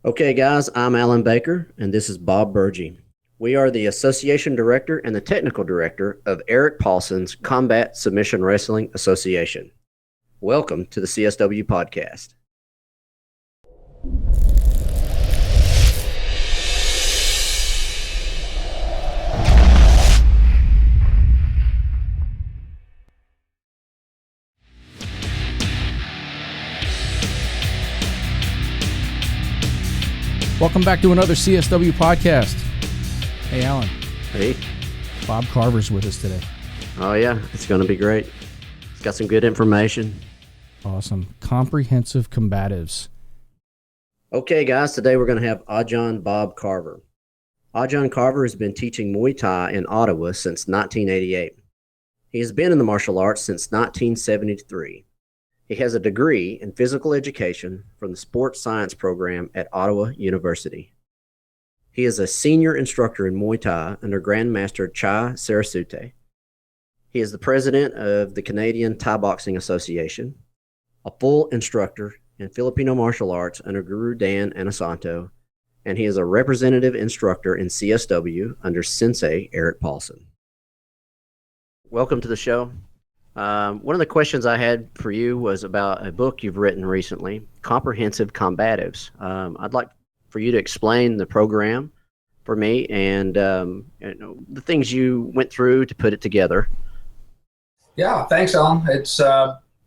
Okay, guys, I'm Alan Baker, and this is Bob Burgee. We are the Association Director and the Technical Director of Eric Paulson's Combat Submission Wrestling Association. Welcome to the CSW Podcast. Welcome back to another CSW Podcast. Hey, Alan. Hey. Bob Carver's with us today. Oh, yeah, it's going to be great. It's got some good information. Awesome. Comprehensive Combatives. Okay, guys, today we're going to have Ajarn Bob Carver. Ajarn Carver has been teaching Muay Thai in Ottawa since 1988. He has been in the martial arts since 1973. He has a degree in physical education from the sports science program at Ottawa University. He is a senior instructor in Muay Thai under Grandmaster Chai Sarasute. He is the president of the Canadian Thai Boxing Association, a full instructor in Filipino martial arts under Guru Dan Anasanto, and he is a representative instructor in CSW under Sensei Eric Paulson. Welcome to the show. One of the questions I had for you was about a book you've written recently, Comprehensive Combatives. I'd like for you to explain the program for me and the things you went through to put it together. Yeah, thanks, Alan. It's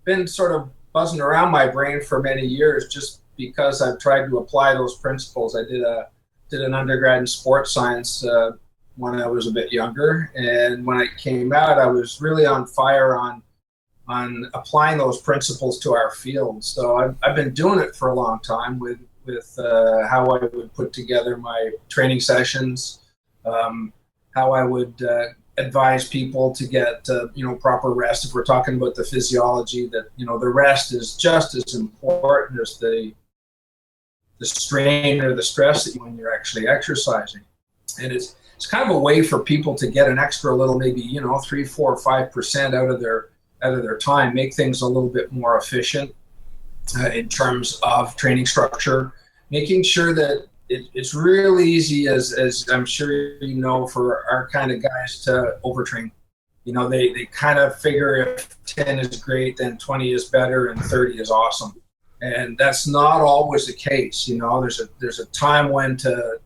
been sort of buzzing around my brain for many years just because I've tried to apply those principles. I did an undergrad in sports science when I was a bit younger, and when I came out, I was really on fire on applying those principles to our field. So I've been doing it for a long time with how I would put together my training sessions, how I would advise people to get proper rest. If we're talking about the physiology, that the rest is just as important as the strain or the stress that when you're actually exercising. And it's kind of a way for people to get an extra little, maybe 3, 4, 5% out of their time, make things a little bit more efficient in terms of training structure, making sure that it's really easy, as I'm sure you know, for our kind of guys to overtrain. They kind of figure if 10 is great, then 20 is better and 30 is awesome. And that's not always the case. There's a time when to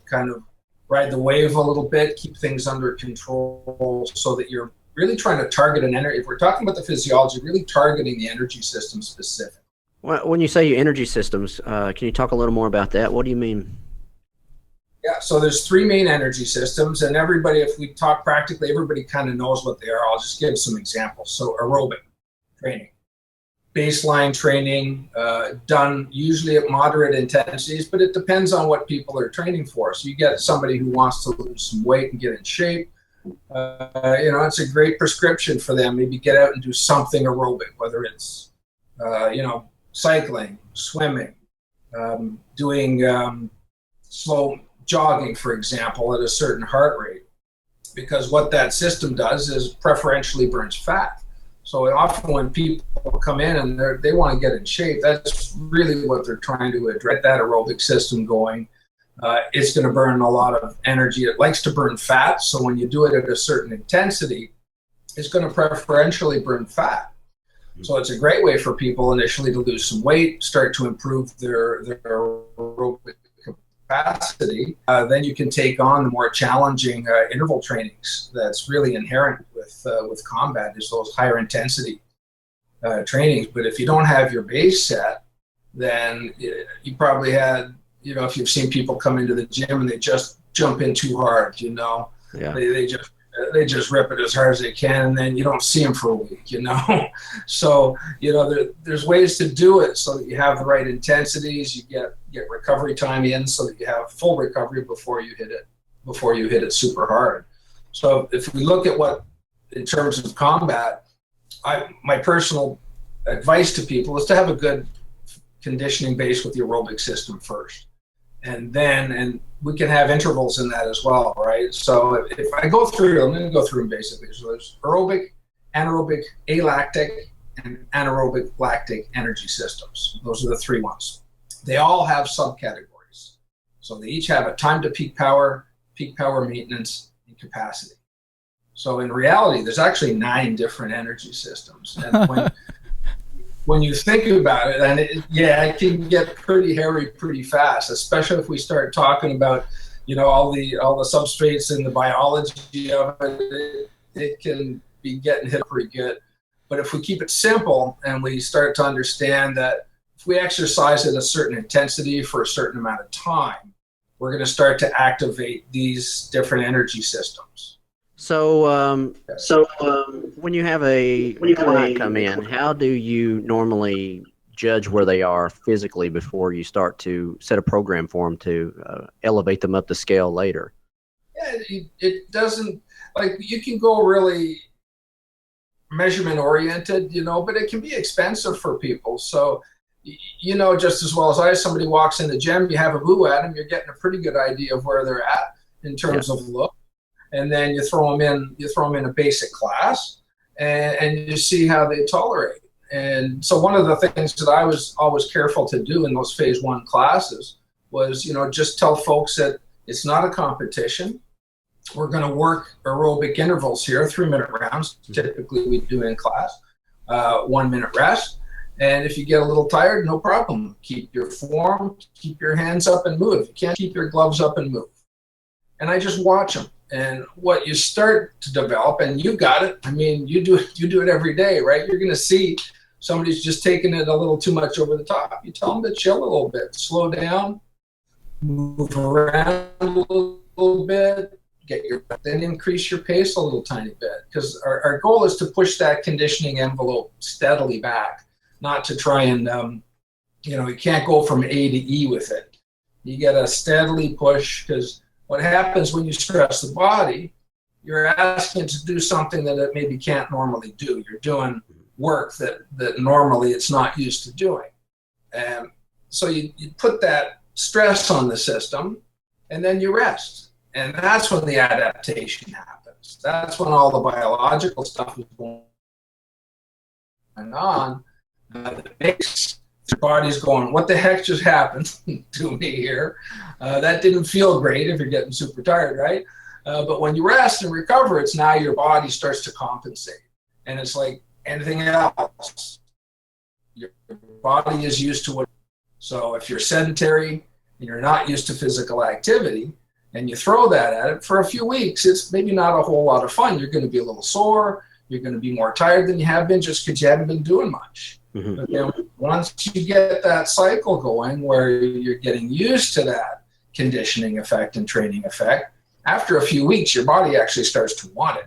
kind of ride the wave a little bit, keep things under control so that you're really trying to target an energy. If we're talking about the physiology, really targeting the energy system specific. Well, when you say your energy systems, can you talk a little more about that? What do you mean? Yeah, so there's 3 main energy systems, and everybody, if we talk practically, everybody kind of knows what they are. I'll just give some examples. So aerobic training, baseline training, done usually at moderate intensities, but it depends on what people are training for. So you get somebody who wants to lose some weight and get in shape. It's a great prescription for them. Maybe get out and do something aerobic, whether it's, cycling, swimming, doing slow jogging, for example, at a certain heart rate. Because what that system does is preferentially burns fat. So often when people come in and they want to get in shape, that's really what they're trying to address, that aerobic system going. It's going to burn a lot of energy. It likes to burn fat, so when you do it at a certain intensity, it's going to preferentially burn fat. So it's a great way for people initially to lose some weight, start to improve their aerobic capacity. Then you can take on the more challenging interval trainings that's really inherent with combat, is those higher intensity trainings. But if you don't have your base set, then you probably had, if you've seen people come into the gym and they just jump in too hard, Yeah. They just rip it as hard as they can, and then you don't see them for a week, So, there's ways to do it so that you have the right intensities, you get recovery time in so that you have full recovery before you hit it super hard. So if we look at what, in terms of combat, my personal advice to people is to have a good conditioning base with the aerobic system first. And we can have intervals in that as well, right? So if I go through, I'm going to go through them basically. So there's aerobic, anaerobic, alactic, and anaerobic lactic energy systems. Those are the 3 ones. they all have subcategories. So they each have a time to peak power maintenance, and capacity. So in reality, there's actually 9 different energy systems. And when you think about it, and it can get pretty hairy pretty fast, especially if we start talking about, all the substrates and the biology of it. It can be getting hit pretty good. But if we keep it simple and we start to understand that if we exercise at a certain intensity for a certain amount of time, we're going to start to activate these different energy systems. So, when you have a client come in, how do you normally judge where they are physically before you start to set a program for them to elevate them up the scale later? Yeah, it doesn't, you can go really measurement oriented, but it can be expensive for people. So, just as well as somebody walks in the gym, you have a boo at them, you're getting a pretty good idea of where they're at in terms of look. And then you throw them in a basic class and you see how they tolerate. And so one of the things that I was always careful to do in those phase 1 classes was, just tell folks that it's not a competition. We're going to work aerobic intervals here, 3-minute rounds, typically we do in class, 1-minute rest. And if you get a little tired, no problem. Keep your form, keep your hands up and move. If you can't, keep your gloves up and move. And I just watch them. And what you start to develop, and you got it, you do it every day, right? You're going to see somebody's just taking it a little too much over the top. You tell them to chill a little bit, slow down, move around a little bit, then increase your pace a little tiny bit. Because our goal is to push that conditioning envelope steadily back, not to try and, you can't go from A to E with it. You got to steadily push, because what happens when you stress the body, you're asking it to do something that it maybe can't normally do. You're doing work that normally it's not used to doing. And so you put that stress on the system, and then you rest. And that's when the adaptation happens. That's when all the biological stuff is going on. That makes your body's going, what the heck just happened to me here? That didn't feel great if you're getting super tired, right? But when you rest and recover, it's now your body starts to compensate. And it's like anything else. Your body is used to what. So if you're sedentary and you're not used to physical activity, and you throw that at it for a few weeks, it's maybe not a whole lot of fun. You're going to be a little sore. You're going to be more tired than you have been just because you haven't been doing much. Mm-hmm. But then once you get that cycle going where you're getting used to that conditioning effect and training effect, after a few weeks, your body actually starts to want it.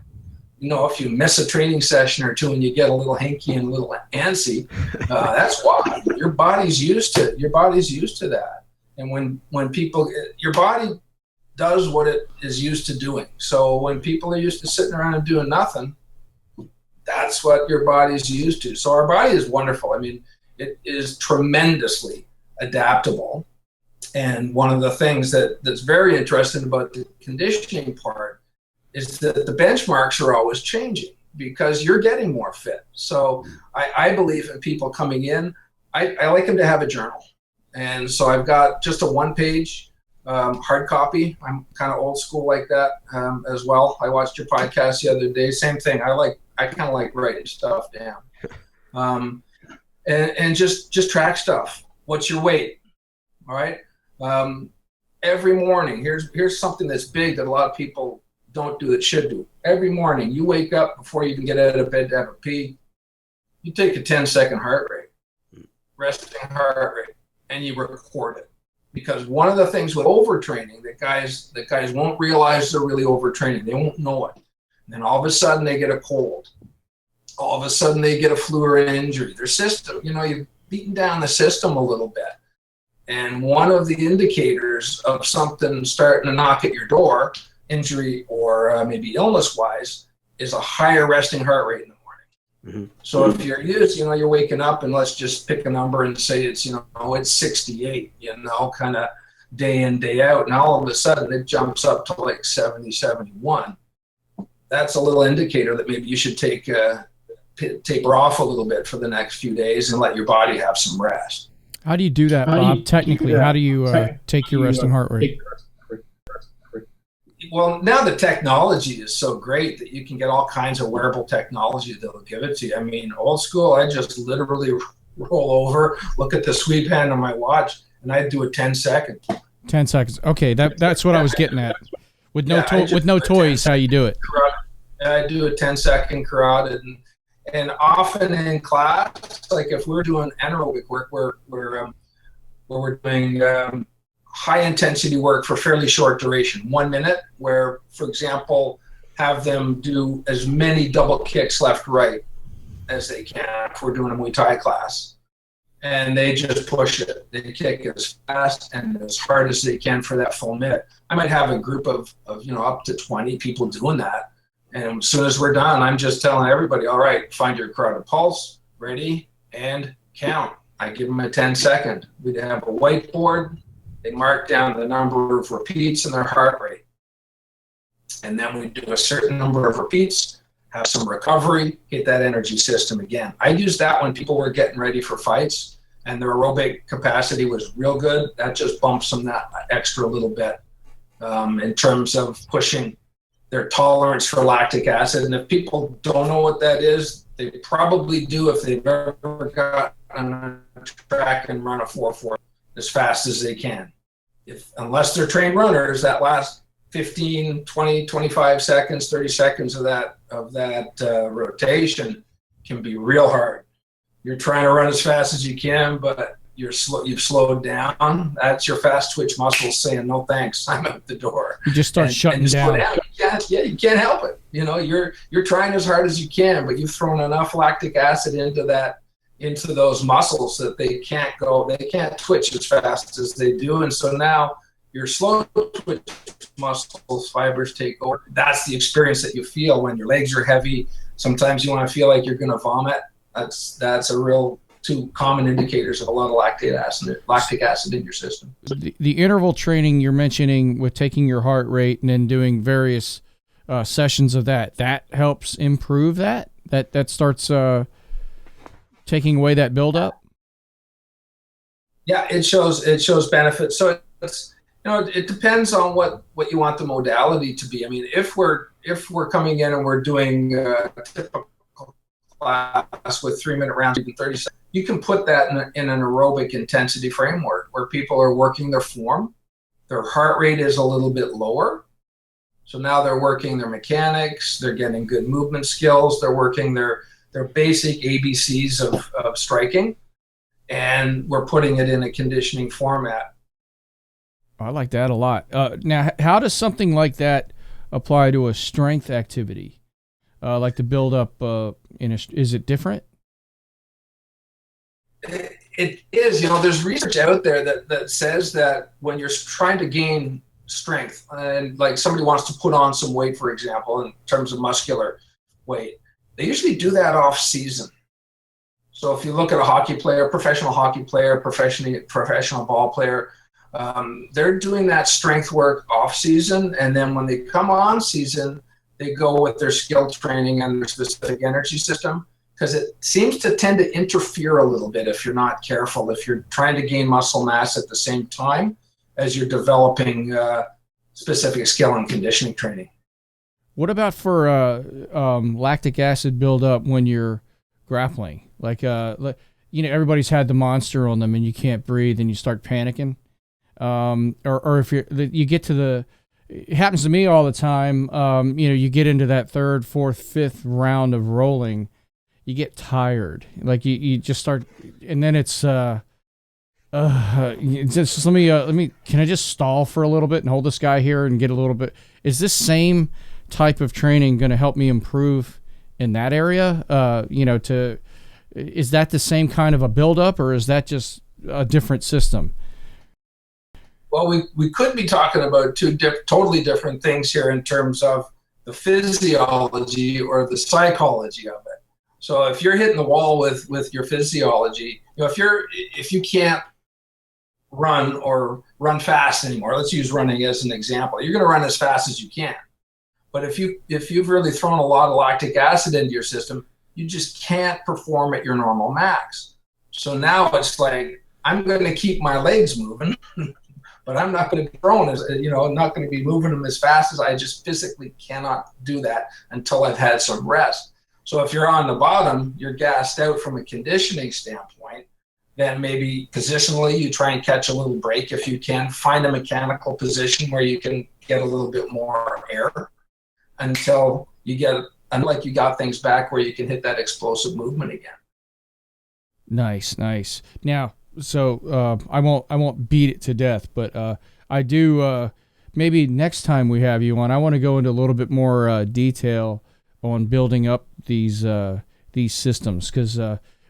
If you miss a training session or two and you get a little hinky and a little antsy, that's why. Your body's used to that. And when people, your body does what it is used to doing. So when people are used to sitting around and doing nothing, that's what your body's used to. So our body is wonderful. It is tremendously adaptable. And one of the things that's very interesting about the conditioning part is that the benchmarks are always changing because you're getting more fit. So I believe in people coming in, I like them to have a journal. And so I've got just a 1-page hard copy. I'm kind of old school like that as well. I watched your podcast the other day. Same thing. I kind of like writing stuff down. And just track stuff. What's your weight? All right. Every morning, here's something that's big that a lot of people don't do that should do. Every morning, you wake up before you even get out of bed to have a pee. You take a 10-second heart rate, resting heart rate, and you record it. Because one of the things with overtraining that guys won't realize they're really overtraining. They won't know it. And then all of a sudden they get a cold. All of a sudden they get a flu or an injury. Their system, you've beaten down the system a little bit. And one of the indicators of something starting to knock at your door, injury or maybe illness-wise, is a higher resting heart rate in the morning. Mm-hmm. So if you're used, you're waking up and let's just pick a number and say it's, it's 68, kind of day in, day out. And all of a sudden it jumps up to like 70, 71. That's a little indicator that maybe you should taper off a little bit for the next few days and let your body have some rest. How do you do that, Bob? Technically, how do you take your resting heart rate? Well, now the technology is so great that you can get all kinds of wearable technology that'll give it to you. I mean, old school, I just literally roll over, look at the sweep hand on my watch, and I do a 10-second. 10 seconds. Okay, that's what I was getting at. With no toys, how you do it? I do a 10-second carotid, and often in class, like if we're doing anaerobic work, where we're doing high intensity work for fairly short duration, 1 minute, where, for example, have them do as many double kicks left, right as they can if we're doing a Muay Thai class. And they just push it. They kick as fast and as hard as they can for that full minute. I might have a group of up to 20 people doing that. And as soon as we're done, I'm just telling everybody, all right, find your carotid pulse, ready, and count. I give them a 10-second. We'd have a whiteboard. They mark down the number of repeats and their heart rate. And then we do a certain number of repeats, have some recovery, hit that energy system again. I used that when people were getting ready for fights and their aerobic capacity was real good. That just bumps them that extra little bit in terms of pushing their tolerance for lactic acid. And if people don't know what that is, they probably do if they've ever got on a track and run a 4-4 as fast as they can. Unless they're trained runners, that last 15, 20, 25 seconds, 30 seconds of that rotation can be real hard. You're trying to run as fast as you can, but you've slowed down. That's your fast twitch muscles saying, no thanks, I'm out the door. You just start shutting down. You can't help it. You're trying as hard as you can, but you've thrown enough lactic acid into those muscles that they can't twitch as fast as they do. And so now your slow twitch muscles fibers take over. That's the experience that you feel when your legs are heavy. Sometimes you want to feel like you're going to vomit. That's a real two common indicators of a lot of lactic acid in your system. The interval training you're mentioning with taking your heart rate and then doing various sessions of that helps improve that starts taking away that buildup. Yeah, it shows benefits. So it's it depends on what you want the modality to be. I mean, if we're coming in and we're doing a typical class with 3-minute rounds, even 30 seconds, you can put that in an aerobic intensity framework where people are working their form. Their heart rate is a little bit lower. So now they're working their mechanics, they're getting good movement skills, they're working their basic ABCs of striking, and we're putting it in a conditioning format. I like that a lot. Now, how does something like that apply to a strength activity? Like the build up is it different? It is. There's research out there that says that when you're trying to gain strength, and like somebody wants to put on some weight, for example, in terms of muscular weight, they usually do that off season. So if you look at a hockey player, professional hockey player, professional ball player, they're doing that strength work off season, and then when they come on season, they go with their skill training and their specific energy system, because it seems to tend to interfere a little bit if you're not careful, if you're trying to gain muscle mass at the same time as you're developing specific skill and conditioning training. What about for lactic acid buildup when you're grappling? Like, everybody's had the monster on them and you can't breathe and you start panicking. Or if you get to it happens to me all the time. You get into that 3rd, 4th, 5th round of rolling, you get tired. Like you just start, and then it's just let me. Can I just stall for a little bit and hold this guy here and get a little bit? Is this same type of training going to help me improve in that area? Is that the same kind of a buildup, or is that just a different system? Well, we could be talking about two totally different things here in terms of the physiology or the psychology of it. So if you're hitting the wall with your physiology, if you can't run or run fast anymore, let's use running as an example, you're going to run as fast as you can. But if you've really thrown a lot of lactic acid into your system, you just can't perform at your normal max. So now it's like, I'm going to keep my legs moving, but I'm not going to be throwing as, not going to be moving them as fast as I just physically cannot do that until I've had some rest. So if you're on the bottom, you're gassed out from a conditioning standpoint, then maybe positionally you try and catch a little break if you can. Find a mechanical position where you can get a little bit more air until you get, like you got things back where you can hit that explosive movement again. Nice. Now, so I won't beat it to death, but I do. Maybe next time we have you on, I want to go into a little bit more detail on building up these systems, because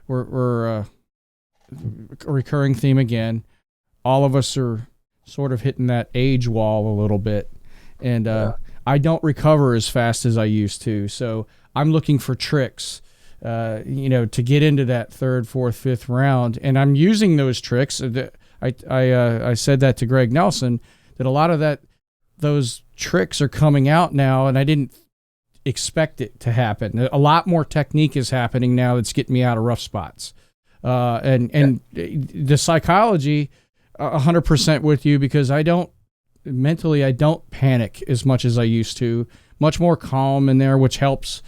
we're a recurring theme again. All of us are sort of hitting that age wall a little bit, and I don't recover as fast as I used to. So I'm looking for tricks, to get into that third, fourth, fifth round. And I'm using those tricks. I said that to Greg Nelson, that a lot of those tricks are coming out now, and I didn't expect it to happen. A lot more technique is happening now that's getting me out of rough spots. And the psychology, 100% with you, because I don't panic as much as I used to. Much more calm in there, which helps,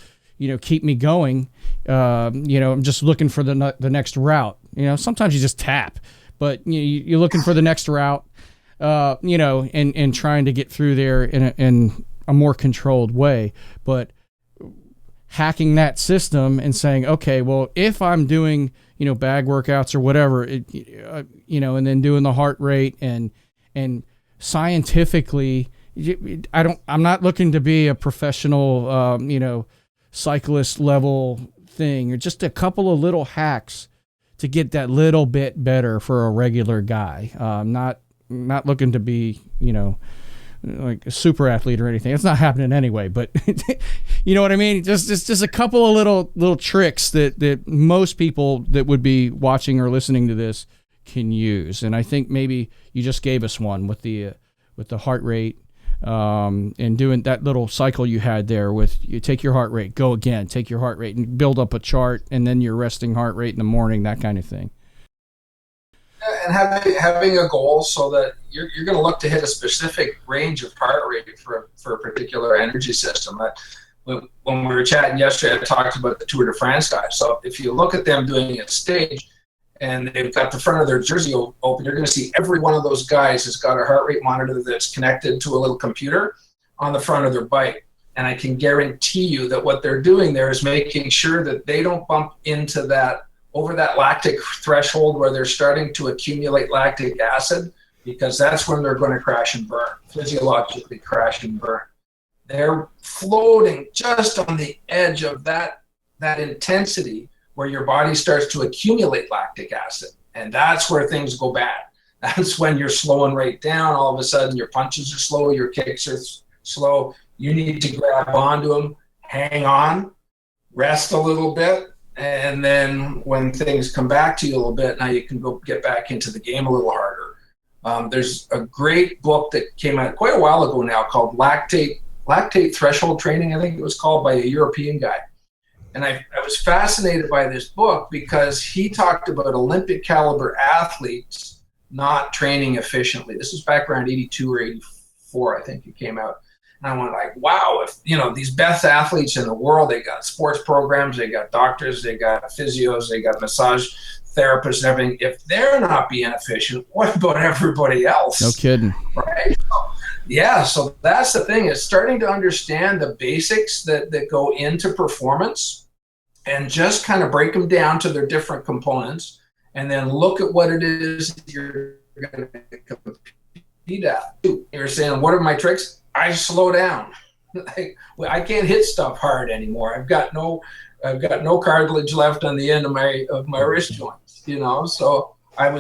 keep me going. I'm just looking for the next route. Sometimes you just tap, but you're looking for the next route, and trying to get through there in a more controlled way. But hacking that system and saying, okay, well, if I'm doing, bag workouts or whatever, and then doing the heart rate and scientifically, I'm not looking to be a professional, cyclist level thing, or just a couple of little hacks to get that little bit better for a regular guy. Not looking to be, like a super athlete or anything. It's not happening anyway, but you know what I mean? Just a couple of little tricks that most people that would be watching or listening to this can use. And I think maybe you just gave us one with the heart rate, and doing that little cycle you had there with, you take your heart rate, go again, take your heart rate, and build up a chart, and then your resting heart rate in the morning, that kind of thing. And having a goal so that you're going to look to hit a specific range of heart rate for a particular energy system. When we were chatting yesterday, I talked about the Tour de France guys. So if you look at them doing a stage and they've got the front of their jersey open, you're going to see every one of those guys has got a heart rate monitor that's connected to a little computer on the front of their bike. And I can guarantee you that what they're doing there is making sure that they don't bump into over that lactic threshold where they're starting to accumulate lactic acid, because that's when they're going to crash and burn, physiologically crash and burn. They're floating just on the edge of that intensity where your body starts to accumulate lactic acid. And that's where things go bad. That's when you're slowing right down. All of a sudden your punches are slow, your kicks are slow. You need to grab onto them, hang on, rest a little bit. And then when things come back to you a little bit, now you can go get back into the game a little harder. There's a great book that came out quite a while ago now called Lactate Threshold Training, I think it was called, by a European guy. And I was fascinated by this book because he talked about Olympic caliber athletes not training efficiently. This was back around 82 or 84, I think it came out. And I went like, wow, if, these best athletes in the world, they got sports programs, they got doctors, they got physios, they got massage therapists and everything. If they're not being efficient, what about everybody else? No kidding. Right? Yeah, so that's the thing, is starting to understand the basics that go into performance and just kind of break them down to their different components, and then look at what it is you're going to compete at. You're saying, what are my tricks? I slow down. I can't hit stuff hard anymore. I've got no cartilage left on the end of my wrist joints. So I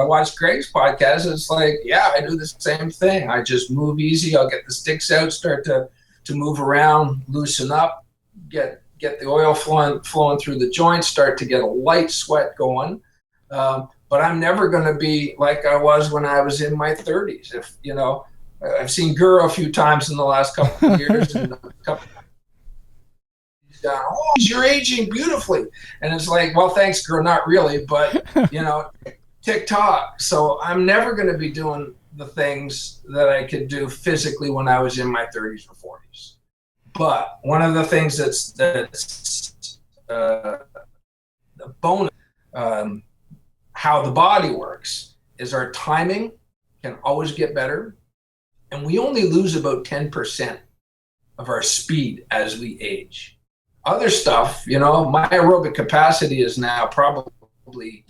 watched Greg's podcast. It's like, yeah, I do the same thing. I just move easy. I'll get the sticks out, start to move around, loosen up, get the oil flowing through the joints, start to get a light sweat going. But I'm never going to be like I was when I was in my 30s. If I've seen Guru a few times in the last couple of years, and he's gone, oh, you're aging beautifully. And it's like, well, thanks, Guru, not really, but TikTok. So I'm never going to be doing the things that I could do physically when I was in my 30s or 40s. But one of the things that's the bonus, how the body works, is our timing can always get better. And we only lose about 10% of our speed as we age. Other stuff, my aerobic capacity is now probably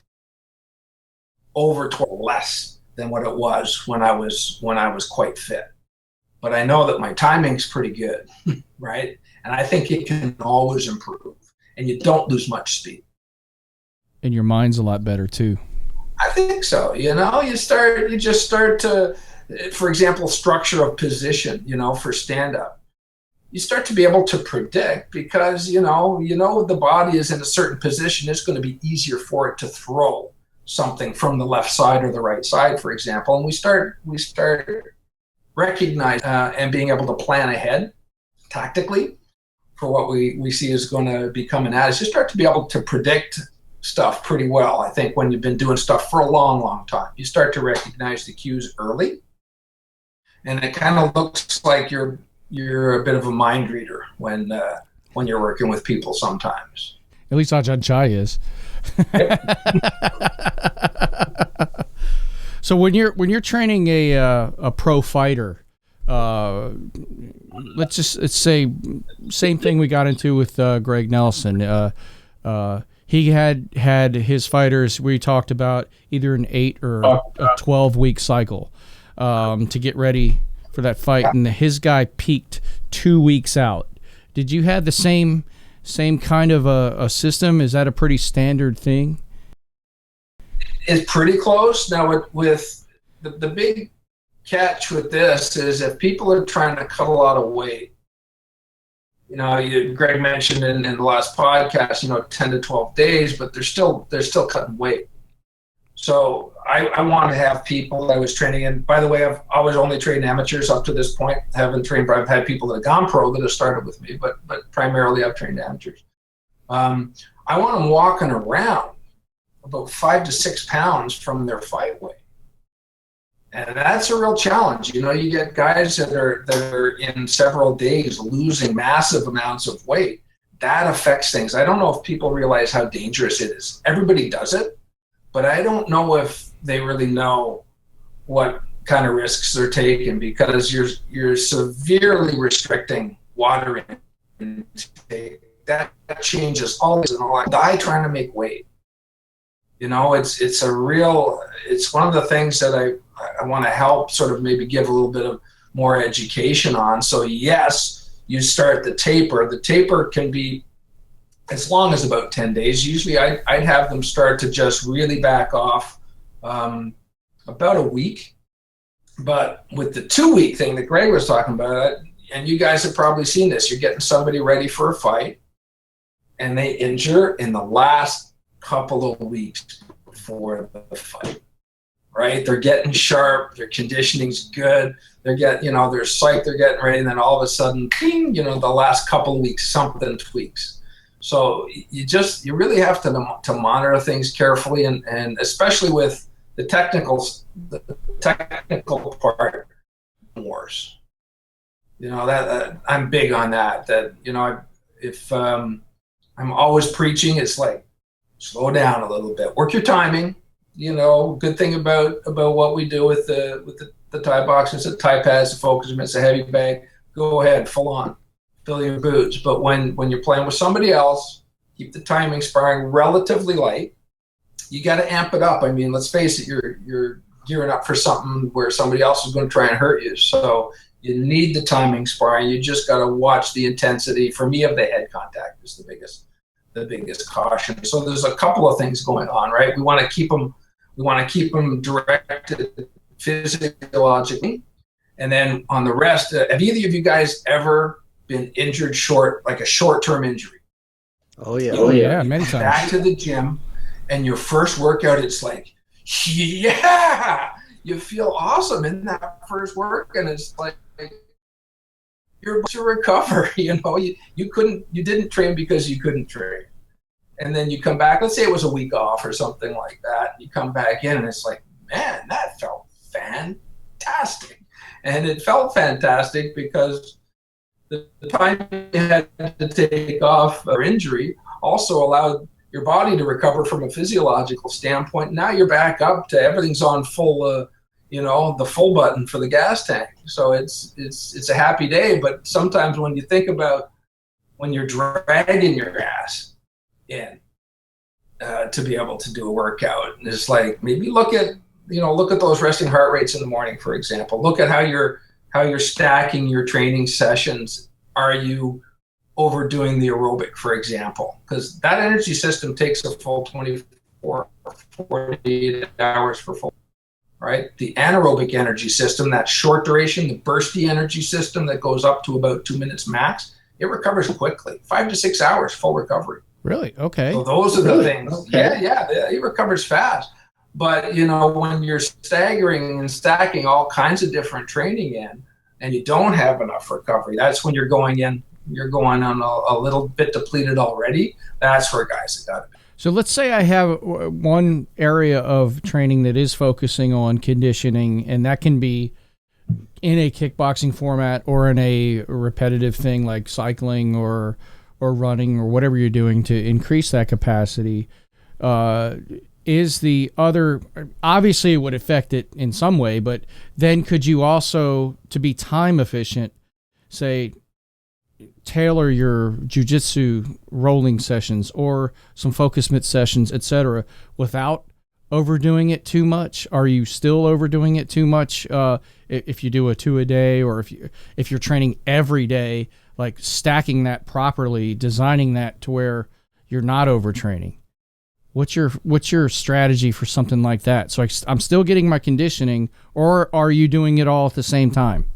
over 12 less than what it was when I was quite fit. But I know that my timing's pretty good, right? And I think it can always improve, and you don't lose much speed. And your mind's a lot better too. I think so. You just start to, for example, structure of position, for stand-up. You start to be able to predict because, the body is in a certain position. It's going to be easier for it to throw something from the left side or the right side, for example. And we start recognizing and being able to plan ahead tactically for what we see is going to be coming at us. You start to be able to predict stuff pretty well. I think when you've been doing stuff for a long, long time, you start to recognize the cues early. And it kind of looks like you're a bit of a mind reader when you're working with people sometimes. At least Ajahn Chai is. So when you're training a pro fighter, let's say same thing we got into with Greg Nelson. He had his fighters. We talked about either an 8 or a 12-week cycle to get ready for that fight, and his guy peaked 2 weeks out. Did you have the same kind of a system? Is that a pretty standard thing? It's pretty close. Now with the big catch with this is if people are trying to cut a lot of weight, Greg mentioned in the last podcast, 10 to 12 days, but they're still cutting weight. So I want to have people that I was training, and by the way, I've always only trained amateurs up to this point. I've had people that have gone pro that have started with me, but primarily I've trained amateurs. I want them walking around about 5 to 6 pounds from their fight weight. And that's a real challenge. You get guys that are in several days losing massive amounts of weight. That affects things. I don't know if people realize how dangerous it is. Everybody does it, but I don't know if they really know what kind of risks they're taking, because you're severely restricting water intake. That changes all this and all that. Die trying to make weight. It's one of the things that I want to help sort of maybe give a little bit of more education on. So yes, you start the taper. The taper can be as long as about 10 days. Usually I'd have them start to just really back off about a week. But with the 2-week thing that Greg was talking about, and you guys have probably seen this, you're getting somebody ready for a fight and they injure in the last couple of weeks before the fight, right? They're getting sharp, their conditioning's good, they're getting, they're psyched, they're getting ready, and then all of a sudden, ping, the last couple of weeks, something tweaks. So you really have to monitor things carefully, and especially with the technical part wars. That I'm big on that. If I'm always preaching, it's like, slow down a little bit, work your timing. Good thing about what we do with the Thai box, it's a Thai pads, the focus, it's a heavy bag. Go ahead, full on, fill your boots. But when you're playing with somebody else, keep the timing sparring relatively light. You got to amp it up. I mean, let's face it, you're gearing up for something where somebody else is going to try and hurt you. So you need the timing sparring. You just got to watch the intensity. For me, of the head contact is the biggest caution. So there's a couple of things going on, right? We want to keep them directed physiologically, and then on the rest, have either of you guys ever been injured like a short-term injury? Oh yeah, many times. Back to the gym, and your first workout, it's like, yeah, you feel awesome in that first work, and it's like you're about to recover. You didn't train because you couldn't train, And then you come back, let's say it was a week off or something like that. You come back in and it's like, man, that felt fantastic. And it felt fantastic because the time you had to take off for injury also allowed your body to recover from a physiological standpoint. Now you're back up to everything's on full, the full button for the gas tank. So it's a happy day. But sometimes when you think about when you're dragging your ass in to be able to do a workout, it's like maybe look at those resting heart rates in the morning, for example. Look at how you're stacking your training sessions. Are you overdoing the aerobic, for example? Because that energy system takes a full 24, 48 hours for full, right? The anaerobic energy system, that short duration, the bursty energy system that goes up to about 2 minutes max, it recovers quickly, 5 to 6 hours, full recovery. Really? Okay. So those are the things. Okay. Yeah, it recovers fast. But, when you're staggering and stacking all kinds of different training in and you don't have enough recovery, that's when you're going on a little bit depleted already. That's where guys have got to be. So let's say I have one area of training that is focusing on conditioning, and that can be in a kickboxing format or in a repetitive thing like cycling or running or whatever you're doing to increase that capacity. Is the other, obviously it would affect it in some way, but then could you also, to be time efficient, say, tailor your jiu-jitsu rolling sessions or some focus mitt sessions, etc., without overdoing it too much? Are you still overdoing it too much if you do a 2 a day, or if you're training every day, like stacking that properly, designing that to where you're not overtraining? What's your strategy for something like that? So I'm still getting my conditioning, or are you doing it all at the same time?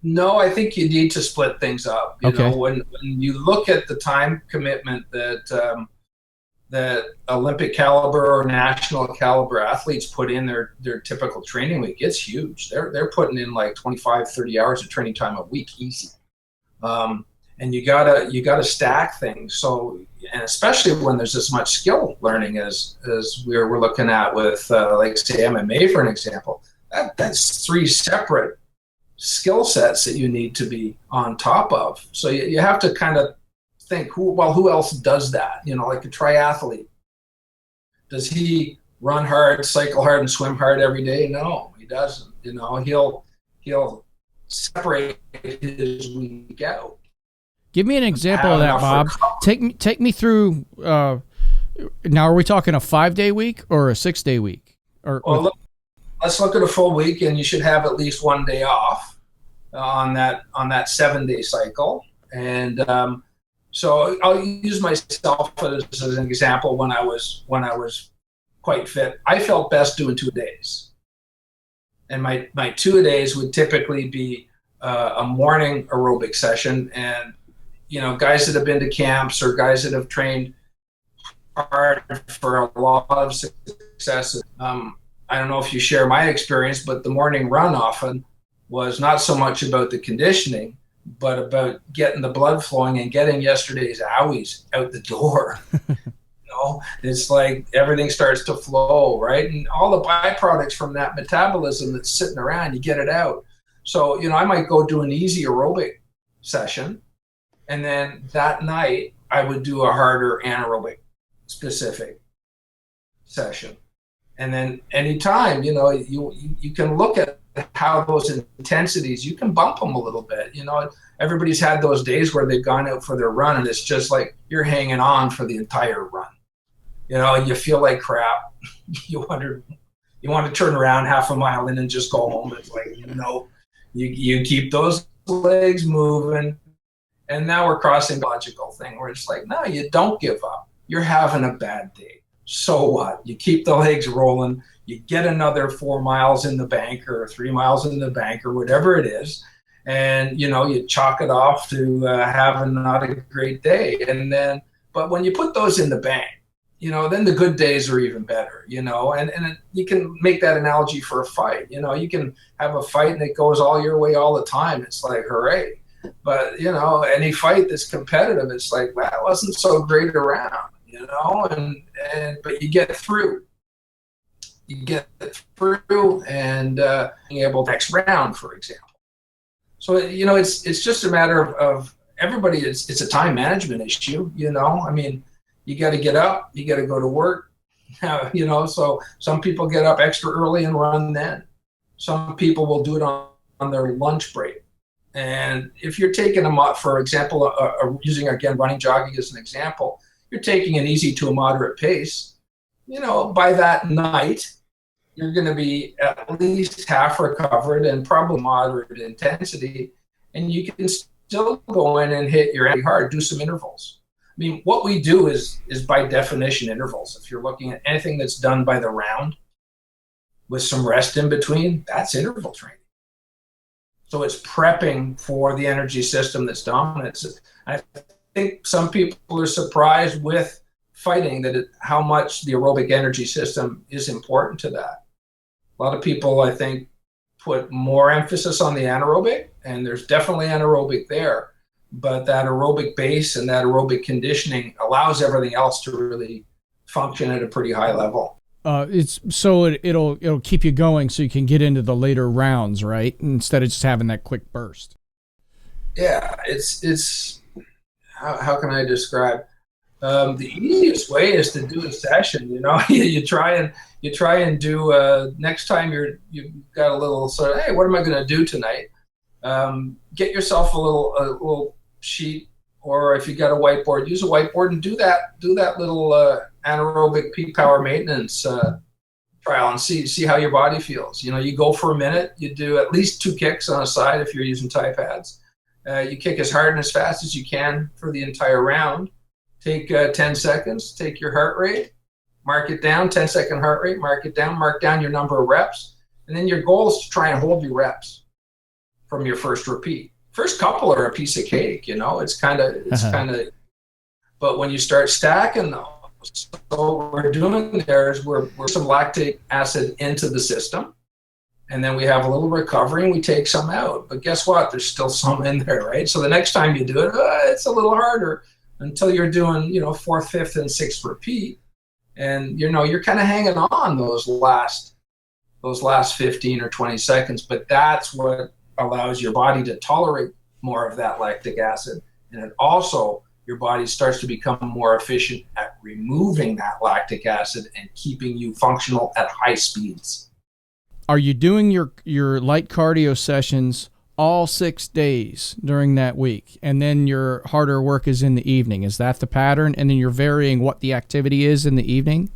No, I think you need to split things up. When you look at the time commitment that Olympic caliber or national caliber athletes put in their typical training week, it's huge. They're putting in like 25, 30 hours of training time a week, easy. And you gotta stack things. So, and especially when there's this much skill learning as we're looking at with like say MMA, for an example, that's 3 separate skill sets that you need to be on top of. So you have to kind of think, who else does that? Like a triathlete. Does he run hard, cycle hard, and swim hard every day? No, he doesn't. He'll separate his week out. Give me an example of that, Bob. Take me through. Now, are we talking a 5-day week or a 6-day week? Let's look at a full week, and you should have at least 1 day off on that 7-day cycle. And so I'll use myself as an example. When I was quite fit, I felt best doing 2 days, and my 2 days would typically be a morning aerobic session. And guys that have been to camps or guys that have trained hard for a lot of success. I don't know if you share my experience, but the morning run often was not so much about the conditioning, but about getting the blood flowing and getting yesterday's owies out the door. It's like everything starts to flow, right? And all the byproducts from that metabolism that's sitting around, you get it out. So, I might go do an easy aerobic session, and then that night I would do a harder anaerobic specific session. And then anytime, you can look at how those intensities, you can bump them a little bit. Everybody's had those days where they've gone out for their run and it's just like you're hanging on for the entire run. And you feel like crap. You want to turn around half a mile in and just go home. It's like, you keep those legs moving. And now we're crossing the logical thing where it's like, no, you don't give up. You're having a bad day. So what? You keep the legs rolling. You get another 4 miles in the bank or 3 miles in the bank or whatever it is. And, you chalk it off to having not a great day. But when you put those in the bank, then the good days are even better, and you can make that analogy for a fight. You can have a fight and it goes all your way all the time. It's like, hooray. But, any fight that's competitive, it's like, well, it wasn't so great around. and but you get through. You get through and being able to next round, for example. So, it's just a matter of everybody. It's a time management issue, I mean, you got to get up, you got to go to work, so some people get up extra early and run then. Some people will do it on their lunch break. And if you're taking for example, using, again, running, jogging as an example, you're taking an easy to a moderate pace, by that night, you're going to be at least half recovered and probably moderate intensity, and you can still go in and hit your energy hard, do some intervals. I mean, what we do is by definition intervals. If you're looking at anything that's done by the round with some rest in between, that's interval training. So it's prepping for the energy system that's dominant. I think some people are surprised with fighting how much the aerobic energy system is important to that. A lot of people, I think, put more emphasis on the anaerobic, and there's definitely anaerobic there, but that aerobic base and that aerobic conditioning allows everything else to really function at a pretty high level. It'll keep you going so you can get into the later rounds, right? Instead of just having that quick burst. Yeah, it's how can I describe? The easiest way is to do a session. You try and do next time you've got a little sort of, hey, what am I going to do tonight? Get yourself a little sheet, or if you got a whiteboard, use a whiteboard and do that little anaerobic peak power maintenance trial and see how your body feels. You go for a minute, you do at least 2 kicks on a side if you're using Thai pads. You kick as hard and as fast as you can for the entire round. Take 10 seconds, take your heart rate, mark it down, 10-second heart rate, mark it down, mark down your number of reps, and then your goal is to try and hold your reps from your first repeat. First couple are a piece of cake, it's kind of, but when you start stacking those, so what we're doing there is we're some lactic acid into the system, and then we have a little recovery and we take some out. But guess what? There's still some in there, right? So the next time you do it, it's a little harder until you're doing, 4th, 5th, and 6th repeat. And, you're kind of hanging on those last 15 or 20 seconds, but that's what allows your body to tolerate more of that lactic acid. And it also, your body starts to become more efficient at removing that lactic acid and keeping you functional at high speeds. Are you doing your light cardio sessions all 6 days during that week, and then your harder work is in the evening? Is that the pattern? And then you're varying what the activity is in the evening?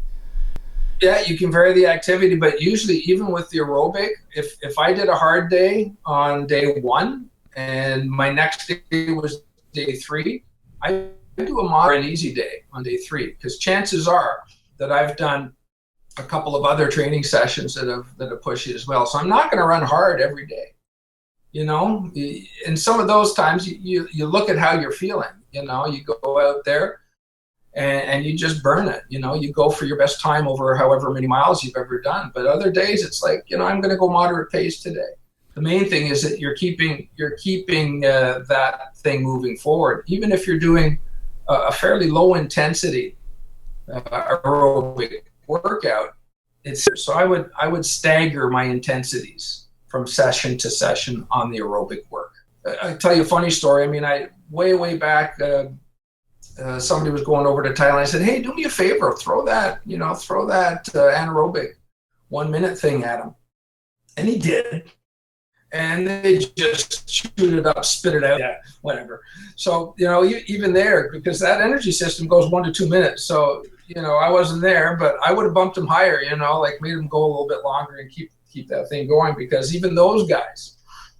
Yeah, you can vary the activity, but usually even with the aerobic, if I did a hard day on day 1 and my next day was day 3, I do a moderate and easy day on day 3, because chances are that I've done a couple of other training sessions that have pushed you as well. So I'm not going to run hard every day. And some of those times you look at how you're feeling. You go out there and you just burn it. You go for your best time over however many miles you've ever done. But other days it's like, I'm going to go moderate pace today. The main thing is that you're keeping that thing moving forward, even if you're doing a fairly low intensity aerobic workout. So I would stagger my intensities from session to session on the aerobic work. I'll tell you a funny story. I mean, way back, somebody was going over to Thailand. I said, hey, do me a favor, throw that anaerobic 1 minute thing at him. And he did. And they just shoot it up, spit it out, yeah, whatever. So, even there, because that energy system goes 1 to 2 minutes. So, I wasn't there, but I would have bumped him higher, made him go a little bit longer and keep that thing going, because even those guys,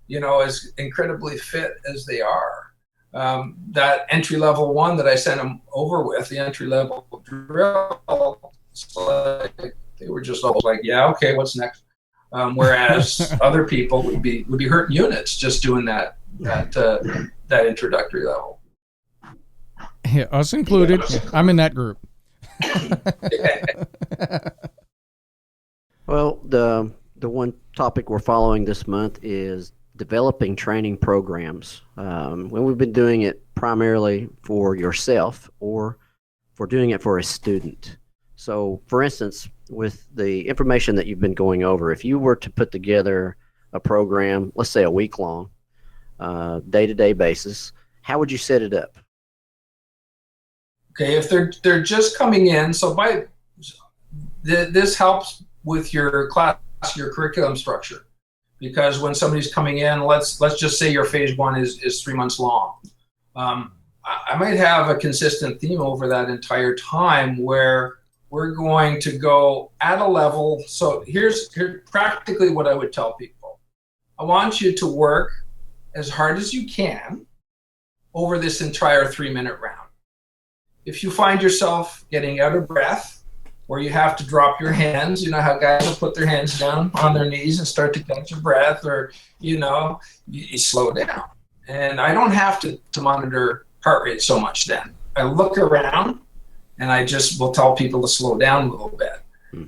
as incredibly fit as they are, that entry level one that I sent them over with, the entry level drill, they were just all like, yeah, okay, what's next? Whereas other people would be hurting units just doing that introductory level. Yeah, us included. I'm in that group. Well, the one topic we're following this month is developing training programs. When we've been doing it primarily for yourself or for doing it for a student. So, for instance, with the information that you've been going over, if you were to put together a program, let's say a week long, day-to-day basis, how would you set it up? Okay, if they're just coming in, so this helps with your class, your curriculum structure, because when somebody's coming in, let's just say your phase 1 is 3 months long. I might have a consistent theme over that entire time where we're going to go at a level. So here's practically what I would tell people. I want you to work as hard as you can over this entire 3-minute round. If you find yourself getting out of breath, or you have to drop your hands, you know how guys will put their hands down on their knees and start to catch your breath, or, you slow down. And I don't have to monitor heart rate so much then. I look around and I just will tell people to slow down a little bit.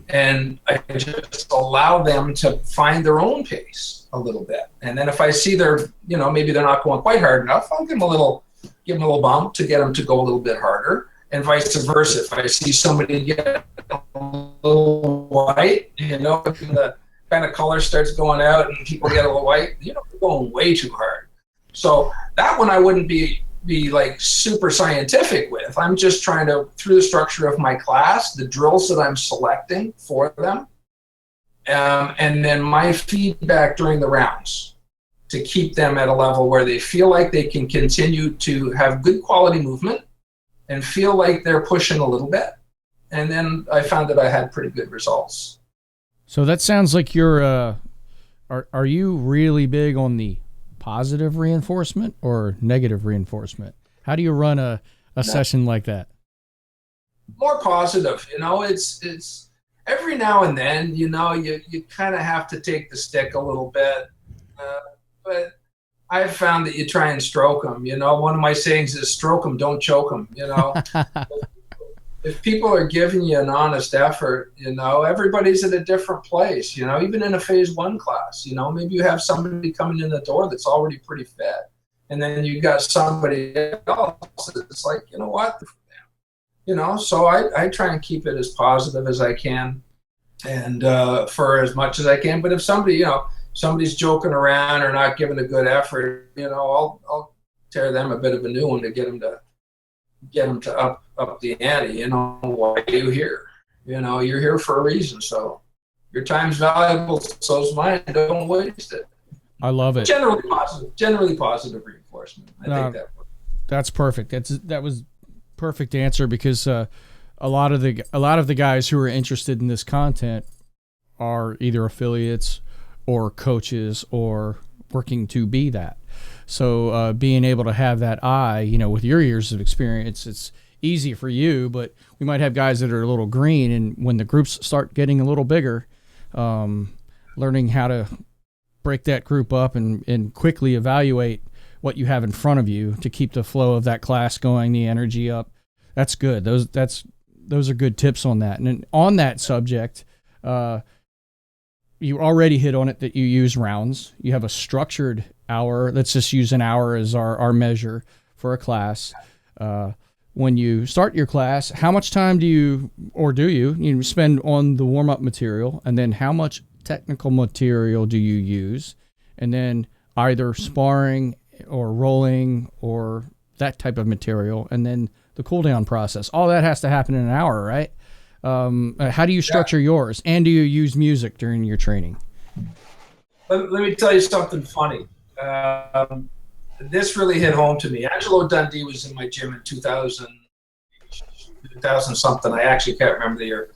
And I just allow them to find their own pace a little bit. And then if I see maybe they're not going quite hard enough, I'll give them a little bump to get them to go a little bit harder, and vice versa. If I see somebody get a little white, the kind of color starts going out and people get a little white, they're going way too hard. So that one I wouldn't be like super scientific with. I'm just trying to, through the structure of my class, the drills that I'm selecting for them, and then my feedback during the rounds to keep them at a level where they feel like they can continue to have good quality movement and feel like they're pushing a little bit. And then I found that I had pretty good results. So that sounds like you're, are you really big on the positive reinforcement or negative reinforcement? How do you run a session like that? More positive, it's every now and then, you kind of have to take the stick a little bit. But I've found that you try and stroke them. One of my sayings is stroke them, don't choke them. If people are giving you an honest effort, everybody's at a different place. Even in a phase 1 class, maybe you have somebody coming in the door that's already pretty fit, and then you got somebody else. It's like, what? So I try and keep it as positive as I can, and for as much as I can. But if somebody's joking around or not giving a good effort, I'll tear them a bit of a new one to get them to up the ante. Why are you here? You're here for a reason. So your time's valuable, so's mine. Don't waste it. I love it. Generally positive reinforcement. I think that works. That's perfect. That was perfect answer, because a lot of the guys who are interested in this content are either affiliates or coaches or working to be that. So being able to have that eye, with your years of experience, it's easy for you, but we might have guys that are a little green, and when the groups start getting a little bigger, learning how to break that group up and quickly evaluate what you have in front of you to keep the flow of that class going, the energy up. That's good. Those are good tips on that. And on that subject, you already hit on it that you use rounds. You have a structured hour. Let's just use an hour as our measure for a class. When you start your class, how much time do you spend on the warm-up material, and then how much technical material do you use, and then either sparring or rolling or that type of material, and then the cool-down process. All that has to happen in an hour, right? How do you structure yours, and do you use music during your training? Let me tell you something funny. This really hit home to me. Angelo Dundee was in my gym in 2000 something. I actually can't remember the year.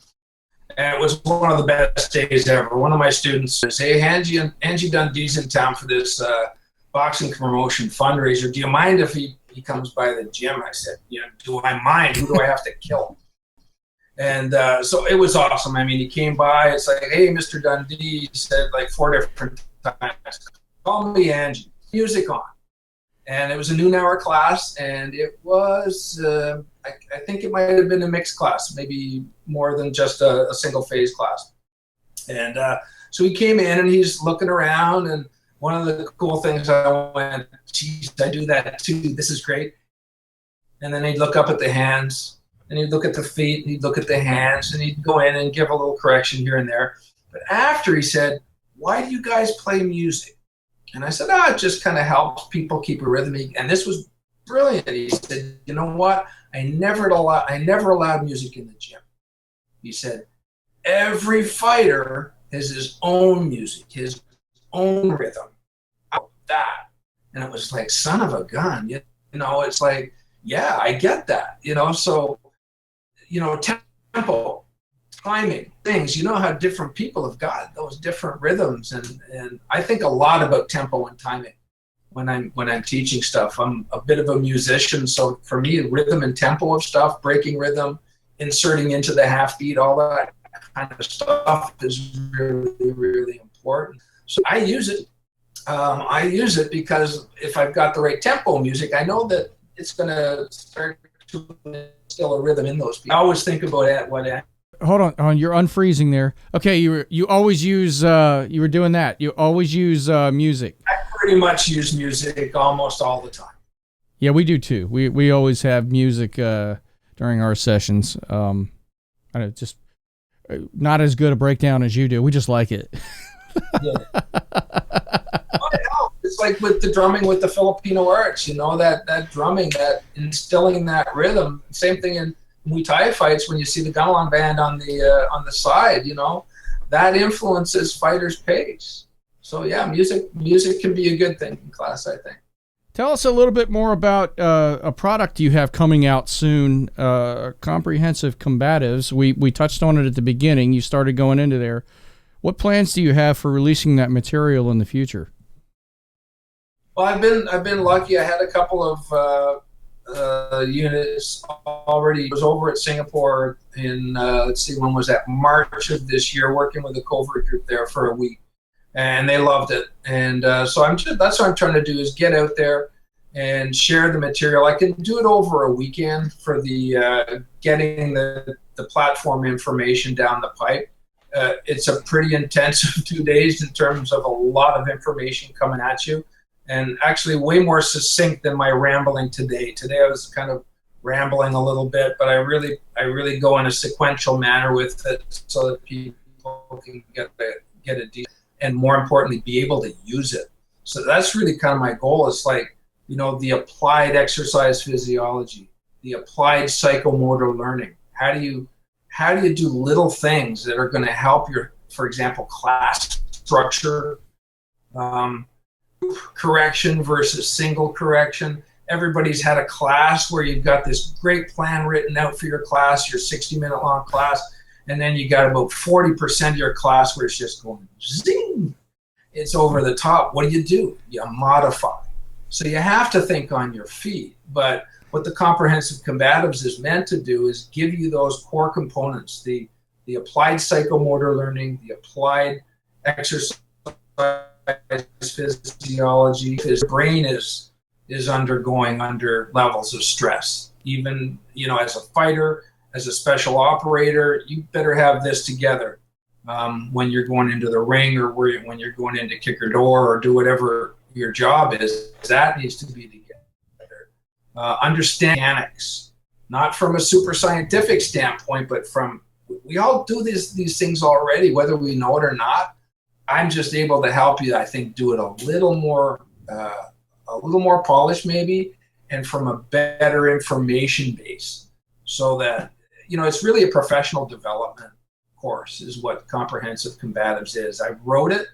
And it was one of the best days ever. One of my students says, "Hey, Angie Dundee's in town for this boxing promotion fundraiser. Do you mind if he comes by the gym?" I said, do I mind? Who do I have to kill? And so it was awesome. I mean, he came by. It's like, "Hey, Mr. Dundee," he said like 4 different times, "Call me Angie." Music on. And it was a noon hour class, and it was, I think it might have been a mixed class, maybe more than just a single phase class. And so he came in and he's looking around, and one of the cool things I went, "Geez, I do that too. This is great." And then he'd look up at the hands, and he'd look at the feet, and he'd look at the hands, and he'd go in and give a little correction here and there. But after, he said, "Why do you guys play music?" And I said, "It just kind of helps people keep a rhythm." And this was brilliant. He said, "You know what? I never allowed music in the gym." He said, "Every fighter has his own music, his own rhythm." That. And it was like, son of a gun. You know, it's like, yeah, I get that. You know, so, you know, tempo, timing, things, you know how different people have got those different rhythms. And I think a lot about tempo and timing when I'm teaching stuff. I'm a bit of a musician, so for me, rhythm and tempo of stuff, breaking rhythm, inserting into the half beat, all that kind of stuff is really, really important. So I use it. I use it because if I've got the right tempo music, I know that it's going to start to instill a rhythm in those people. I always think about it. Hold on, you're unfreezing there. Okay, you always use you were doing that. You always use music. I pretty much use music almost all the time. Yeah, we do too. We always have music during our sessions. I don't just not as good a breakdown as you do. We just like it. Yeah. It's like with the drumming with the Filipino arts, you know, that drumming, that instilling that rhythm. Same thing in Muay Thai fights when you see the gamelan band on the side, you know, that influences fighters' pace. So yeah, music can be a good thing in class, I think. Tell us a little bit more about a product you have coming out soon, Comprehensive Combatives. We touched on it at the beginning. You started going into there. What plans do you have for releasing that material in the future? Well, I've been lucky. I had a couple of units already. I was over at Singapore in let's see, when was that? March of this year, working with a covert group there for a week, and they loved it. And so that's what I'm trying to do, is get out there and share the material. I can do it over a weekend for the getting the platform information down the pipe. It's a pretty intensive 2 days in terms of a lot of information coming at you, and actually way more succinct than my rambling today. Today I was kind of rambling a little bit, but I really go in a sequential manner with it so that people can get it deep, and more importantly, be able to use it. So that's really kind of my goal. It's like, you know, the applied exercise physiology, the applied psychomotor learning. How do you do little things that are going to help your, for example, class structure, correction versus single correction. Everybody's had a class where you've got this great plan written out for your class, your 60-minute long class, and then you got about 40% of your class where it's just going zing. It's over the top. What do? You modify. So you have to think on your feet. But what the Comprehensive Combatives is meant to do is give you those core components, the applied psychomotor learning, the applied exercise physiology. His brain is undergoing under levels of stress. Even, you know, as a fighter, as a special operator, you better have this together when you're going into the ring, or when you're going in to kick your door or do whatever your job is. That needs to be together. Understand mechanics, not from a super scientific standpoint, but we all do these things already, whether we know it or not. I'm just able to help you, I think, do it a little more polished maybe, and from a better information base, so that, you know, it's really a professional development course is what Comprehensive Combatives is. I wrote it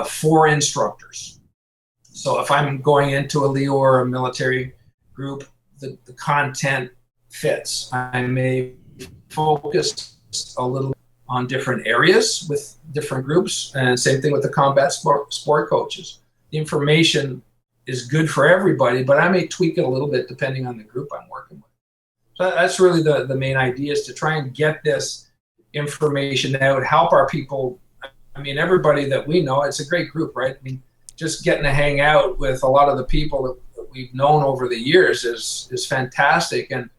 for instructors. So if I'm going into a LEO or a military group, the content fits. I may focus a little on different areas with different groups, and same thing with the combat sport coaches. The information is good for everybody, but I may tweak it a little bit depending on the group I'm working with. So that's really the main idea, is to try and get this information out, help our people. I mean, everybody that we know, it's a great group, right? I mean, just getting to hang out with a lot of the people that we've known over the years is fantastic, and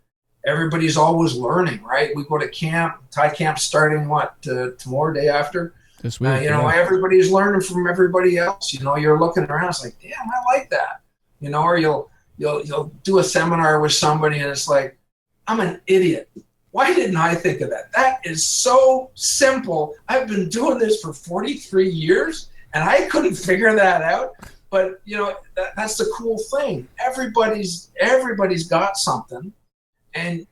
everybody's always learning, right? We go to camp, Thai camp starting tomorrow, day after. This week, you know, everybody's learning from everybody else. You know, you're looking around, it's like, damn, I like that. You know, or you'll do a seminar with somebody, and it's like, I'm an idiot. Why didn't I think of that? That is so simple. I've been doing this for 43 years and I couldn't figure that out. But that's the cool thing. Everybody's got something. And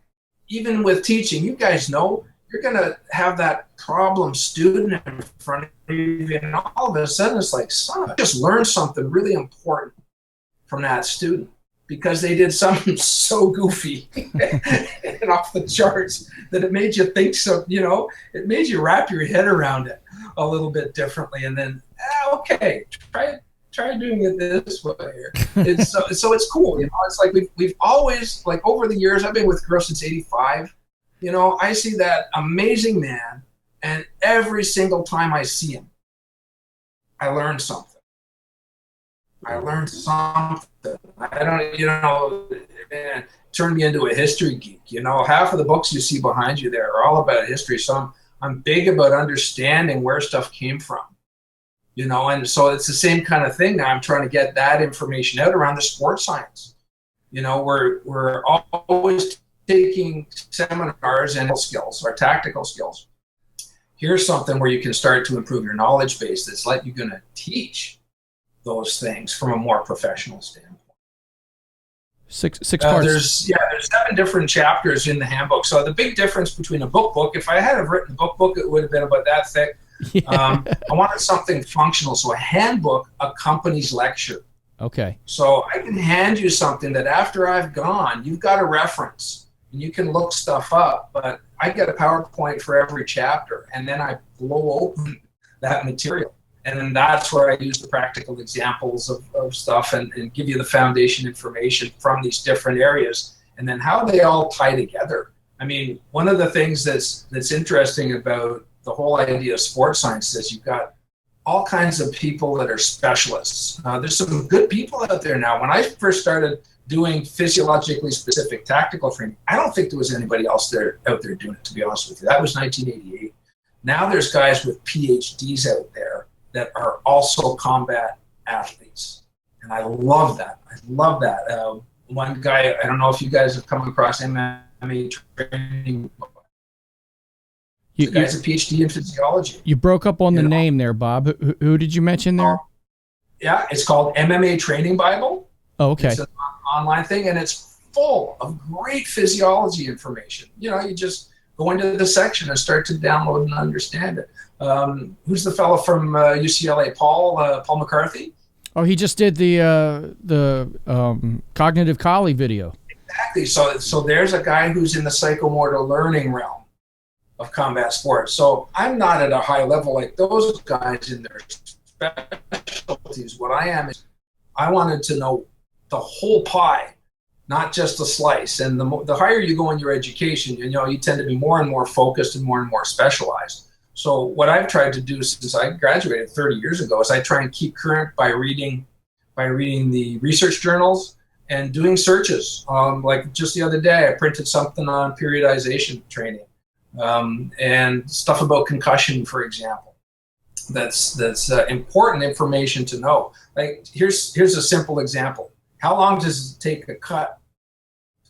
even with teaching, you guys know, you're going to have that problem student in front of you, and all of a sudden it's like, son, I just learned something really important from that student because they did something so goofy and off the charts that it made you think so, it made you wrap your head around it a little bit differently. And then, okay, try doing it this way here. So it's cool. It's like we've always, like, over the years, I've been with girls since '85. I see that amazing man, and every single time I see him, I learn something. I don't, man, turned me into a history geek. Half of the books you see behind you there are all about history. So I'm big about understanding where stuff came from. And so it's the same kind of thing. Now I'm trying to get that information out around the sports science. We're always taking seminars and skills or tactical skills. Here's something where you can start to improve your knowledge base that's like you're going to teach those things from a more professional standpoint. Six parts. There's 7 different chapters in the handbook. So the big difference between a book, if I had have written a book, it would have been about that thick. Yeah. I wanted something functional. So a handbook accompanies lecture. Okay. So I can hand you something that after I've gone, you've got a reference and you can look stuff up, but I get a PowerPoint for every chapter, and then I blow open that material. And then that's where I use the practical examples of stuff and give you the foundation information from these different areas, and then how they all tie together. I mean, one of the things that's interesting about the whole idea of sports science is you've got all kinds of people that are specialists. There's some good people out there now. When I first started doing physiologically specific tactical training, I don't think there was anybody else out there doing it, to be honest with you. That was 1988. Now there's guys with PhDs out there that are also combat athletes. And I love that. One guy, I don't know if you guys have come across MMA training. The guy's a PhD in physiology. You broke up on the name there, Bob. Who did you mention there? Yeah, it's called MMA Training Bible. Oh, okay. It's an online thing, and it's full of great physiology information. You just go into the section and start to download and understand it. Who's the fellow from UCLA? Paul McCarthy? Oh, he just did the cognitive collie video. Exactly. So there's a guy who's in the psychomotor learning realm of combat sports. So I'm not at a high level like those guys in their specialties. What I am is I wanted to know the whole pie, not just a slice. And the higher you go in your education, you tend to be more and more focused and more specialized. So what I've tried to do since I graduated 30 years ago is I try and keep current by reading the research journals and doing searches. Like just the other day, I printed something on periodization training and stuff about concussion, for example. That's important information to know. Like here's a simple example. How long does it take a cut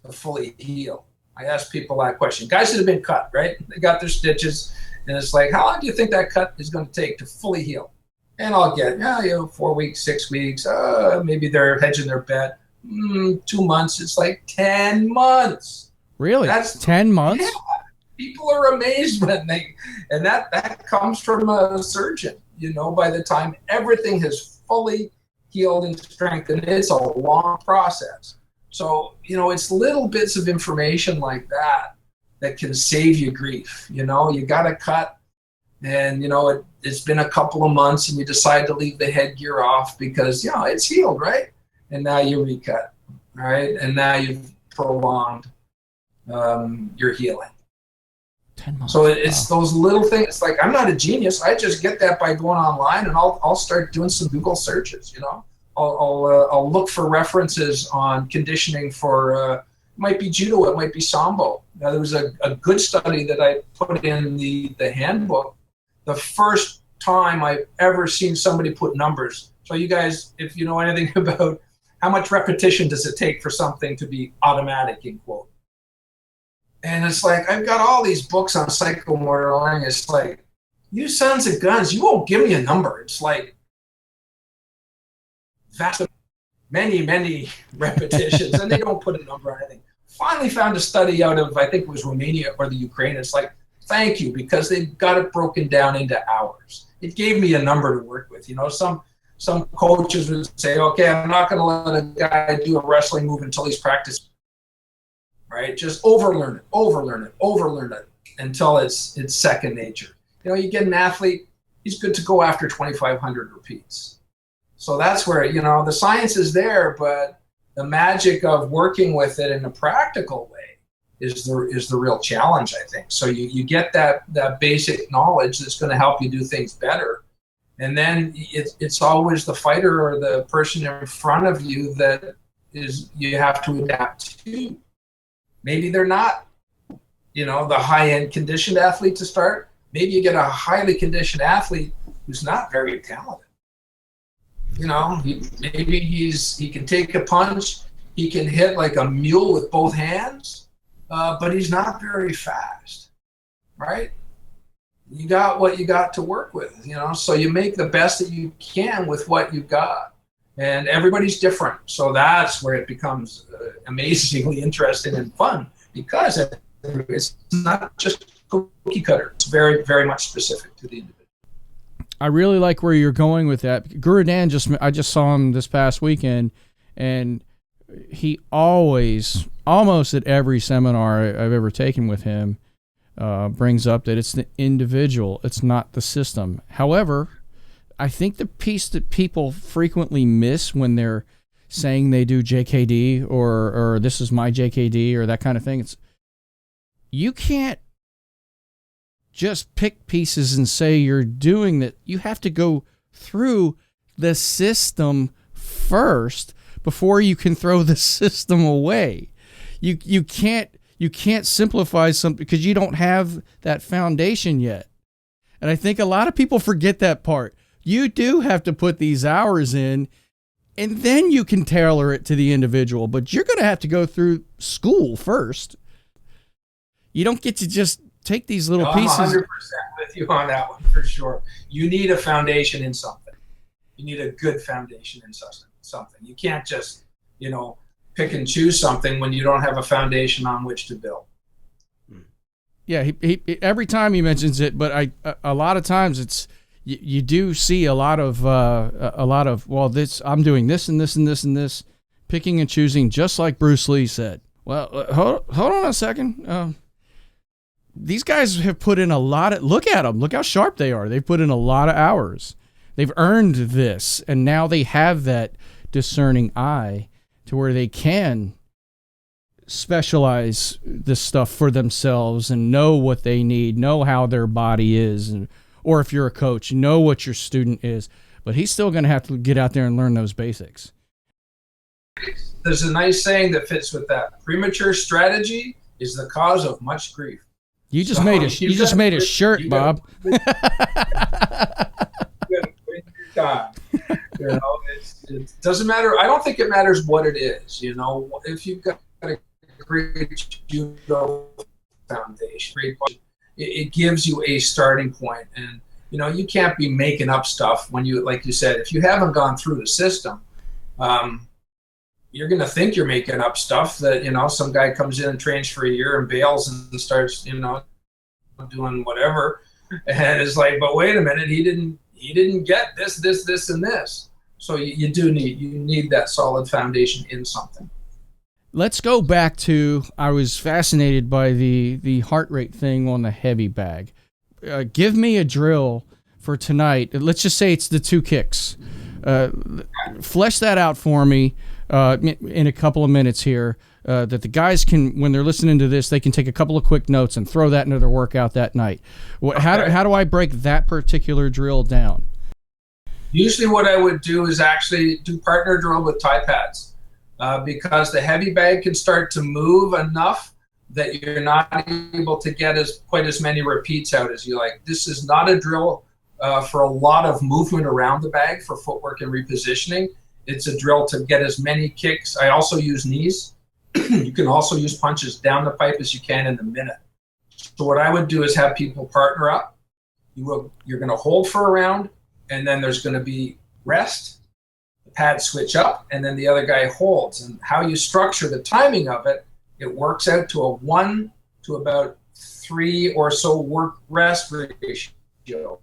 to fully heal? I ask people that question. Guys that have been cut, right? They got their stitches, and it's like, how long do you think that cut is going to take to fully heal? And I'll get, 4 weeks, 6 weeks. Maybe they're hedging their bet. 2 months. It's like 10 months. Really? That's 10 months? Yeah. People are amazed when and that comes from a surgeon. By the time everything has fully healed and strengthened, it's a long process. So, it's little bits of information like that can save you grief. You got to cut, and, it's been a couple of months, and you decide to leave the headgear off because, it's healed, right? And now you recut, right? And now you've prolonged your healing. 10 months. So it's those little things. It's like, I'm not a genius. I just get that by going online, and I'll start doing some Google searches. I'll look for references on conditioning for it might be judo, it might be sambo. Now there was a good study that I put in the handbook. The first time I've ever seen somebody put numbers. So you guys, if you know anything about how much repetition does it take for something to be automatic, in quote. And it's like, I've got all these books on psychomotor learning. It's like, you sons of guns, you won't give me a number. It's like vast, many repetitions, and they don't put a number on anything. Finally found a study out of, I think it was Romania or the Ukraine. It's like, thank you, because they've got it broken down into hours. It gave me a number to work with. You know, some coaches would say, okay, I'm not going to let a guy do a wrestling move until he's practiced. Right? Just overlearn it until it's second nature. You know, you get an athlete, he's good to go after 2,500 repeats. So that's where, you know, the science is there, but the magic of working with it in a practical way is the real challenge, I think. So you get that basic knowledge that's going to help you do things better. And then it's always the fighter or the person in front of you that you have to adapt to. Maybe they're not, you know, the high-end conditioned athlete to start. Maybe you get a highly conditioned athlete who's not very talented. You know, he can take a punch, he can hit like a mule with both hands, but he's not very fast, right? You got what you got to work with, you know, so you make the best that you can with what you've got. And everybody's different. So that's where it becomes amazingly interesting and fun, because it's not just cookie cutter. It's very, very much specific to the individual. I really like where you're going with that. Guru Dan, I just saw him this past weekend, and he always, almost at every seminar I've ever taken with him, brings up that it's the individual, it's not the system. However, I think the piece that people frequently miss when they're saying they do JKD or this is my JKD or that kind of thing, it's you can't just pick pieces and say you're doing that. You have to go through the system first before you can throw the system away. You can't simplify something because you don't have that foundation yet. And I think a lot of people forget that part. You do have to put these hours in, and then you can tailor it to the individual. But you're going to have to go through school first. You don't get to just take these little pieces. I'm 100% with you on that one, for sure. You need a foundation in something. You need a good foundation in something. You can't just, you know, pick and choose something when you don't have a foundation on which to build. Yeah, he every time he mentions it, but a lot of times it's you do see a lot of well, this I'm doing this and this and this and this, picking and choosing, just like Bruce Lee said. Well, hold on a second. These guys have put in a lot of. Look at them. Look how sharp they are. They've put in a lot of hours. They've earned this, and now they have that discerning eye to where they can specialize this stuff for themselves and know what they need, know how their body is, and or if you're a coach, know what your student is. But he's still going to have to get out there and learn those basics. There's a nice saying that fits with that. Premature strategy is the cause of much grief. You just made a shirt, Bob. You know, it doesn't matter. I don't think it matters what it is. You know, if you've got a great judo foundation, it gives you a starting point. And, you know, you can't be making up stuff when you, like you said, if you haven't gone through the system, you're going to think you're making up stuff that, you know, some guy comes in and trains for a year and bails and starts, you know, doing whatever. And it's like, but wait a minute, he didn't get this, and this. So you need that solid foundation in something. Let's go back to, I was fascinated by the heart rate thing on the heavy bag. Give me a drill for tonight. Let's just say it's the 2 kicks. Flesh that out for me in a couple of minutes here, that the guys can, when they're listening to this, they can take a couple of quick notes and throw that into their workout that night. How do I break that particular drill down? Usually what I would do is actually do partner drill with tie pads, because the heavy bag can start to move enough that you're not able to get quite as many repeats out as you like. This is not a drill for a lot of movement around the bag for footwork and repositioning. It's a drill to get as many kicks. I also use knees You can also use punches down the pipe as you can in the minute. So what I would do is have people partner up. You're going to hold for a round, and then there's going to be rest. The pads switch up, and then the other guy holds. And how you structure the timing of it, it works out to a 1 to about 3 or so work-rest ratio,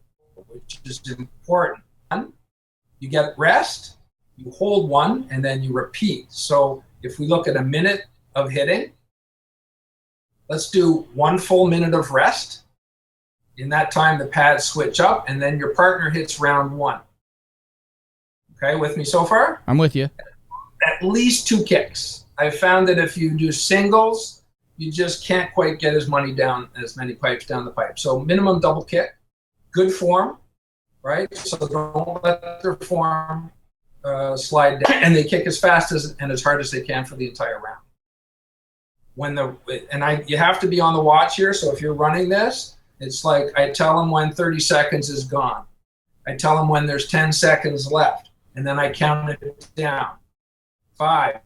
which is important. You get rest, you hold 1, and then you repeat. So if we look at a minute of hitting, let's do 1 full minute of rest. In that time, the pads switch up, and then your partner hits round 1. Okay, with me so far? I'm with you. At least 2 kicks. I found that if you do singles, you just can't quite get as many pipes down the pipe. So minimum double kick, good form, right? So don't let their form slide down, and they kick as fast and as hard as they can for the entire round. You have to be on the watch here. So if you're running this, it's like I tell them when 30 seconds is gone. I tell them when there's 10 seconds left, and then I count it down. 5,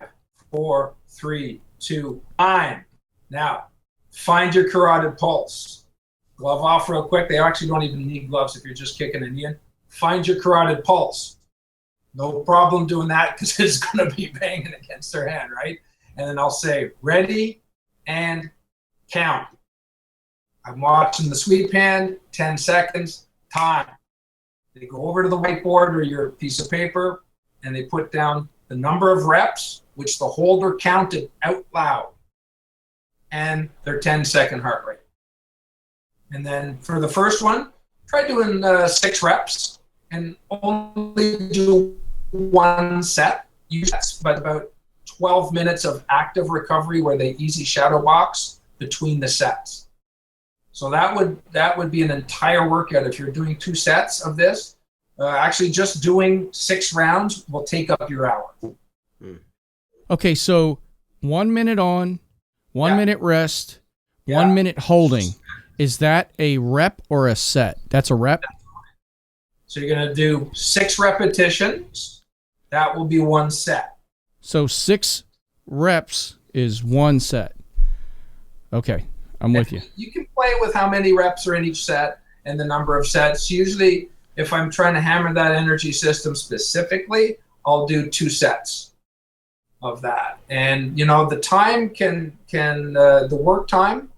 4, 3, 2, 1. Now, find your carotid pulse. Glove off real quick. They actually don't even need gloves if you're just kicking an in. Find your carotid pulse. No problem doing that because it's going to be banging against their hand, right? And then I'll say, ready and count. I'm watching the sweep hand, 10 seconds, time. They go over to the whiteboard or your piece of paper, and they put down the number of reps, which the holder counted out loud, and their 10-second heart rate. And then for the first one, try doing 6 reps and only do 1 set. But about 12 minutes of active recovery where they easy shadow box between the sets. So that would be an entire workout if you're doing 2 sets of this. Actually, just doing 6 rounds will take up your hour. Okay, so 1 minute on, 1 minute rest, 1 minute holding. Is that a rep or a set? That's a rep? So you're going to do 6 repetitions. That will be 1 set. So 6 reps is 1 set. Okay, I'm with you. You can play with how many reps are in each set and the number of sets. Usually, if I'm trying to hammer that energy system specifically, I'll do 2 sets of that. And, the time the work time,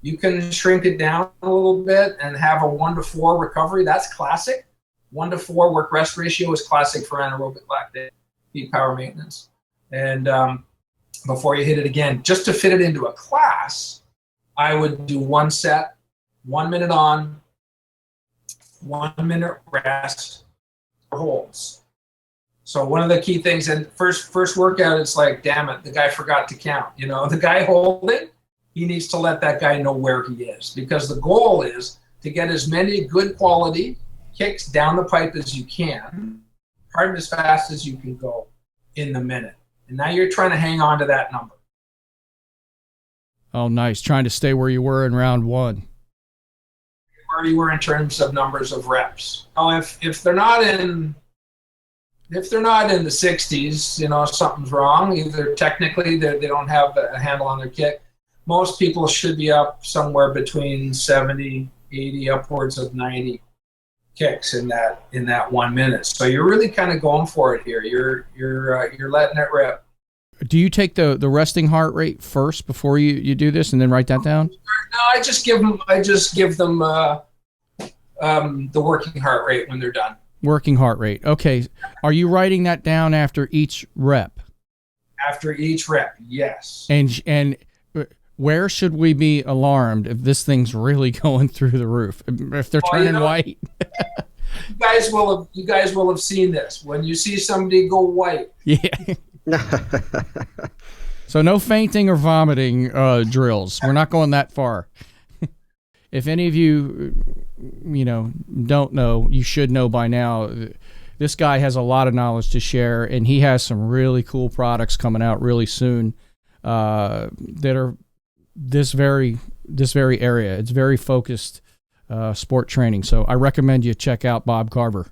you can shrink it down a little bit and have a 1 to 4 recovery. That's classic. 1 to 4 work-rest ratio is classic for anaerobic lactate peak power maintenance. And before you hit it again, just to fit it into a class, I would do 1 set, 1 minute on, 1 minute rest, holds. So one of the key things, and first workout, it's like, damn it, the guy forgot to count. The guy holding, he needs to let that guy know where he is, because the goal is to get as many good quality kicks down the pipe as you can, hard and as fast as you can go in the minute. And now you're trying to hang on to that number. Oh, nice. Trying to stay where you were in round 1. Where you were in terms of numbers of reps. Now, if they're not in the 60s, something's wrong. Either technically they don't have a handle on their kick. Most people should be up somewhere between 70, 80, upwards of 90 kicks in that 1 minute. So you're really kind of going for it here. You're letting it rip. Do you take the resting heart rate first before you do this, and then write that down? No, I just give them the working heart rate when they're done. Working heart rate. Okay. Are you writing that down after each rep? After each rep, yes. And where should we be alarmed if this thing's really going through the roof? If they're turning white? You guys will have seen this. When you see somebody go white. Yeah. So no fainting or vomiting drills. We're not going that far. If any of you, don't know, you should know by now. This guy has a lot of knowledge to share, and he has some really cool products coming out really soon that are this very area. It's very focused sport training. So I recommend you check out Bob Carver.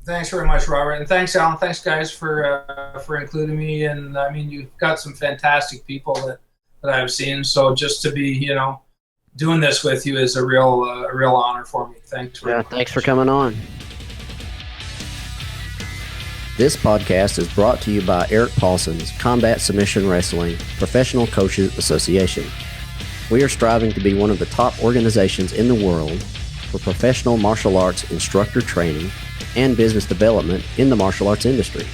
Thanks very much, Robert, and thanks, Alan. Thanks, guys, for including me. And I mean, you've got some fantastic people that I've seen. So just to be, doing this with you is a real honor for me. Thanks. Thanks for coming on. This podcast is brought to you by Eric Paulson's Combat Submission Wrestling Professional Coaches Association. We are striving to be one of the top organizations in the world for professional martial arts instructor training and business development in the martial arts industry.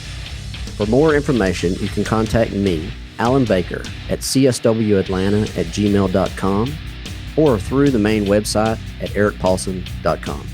For more information, you can contact me, Alan Baker, at cswatlanta@gmail.com or through the main website at ericpaulson.com.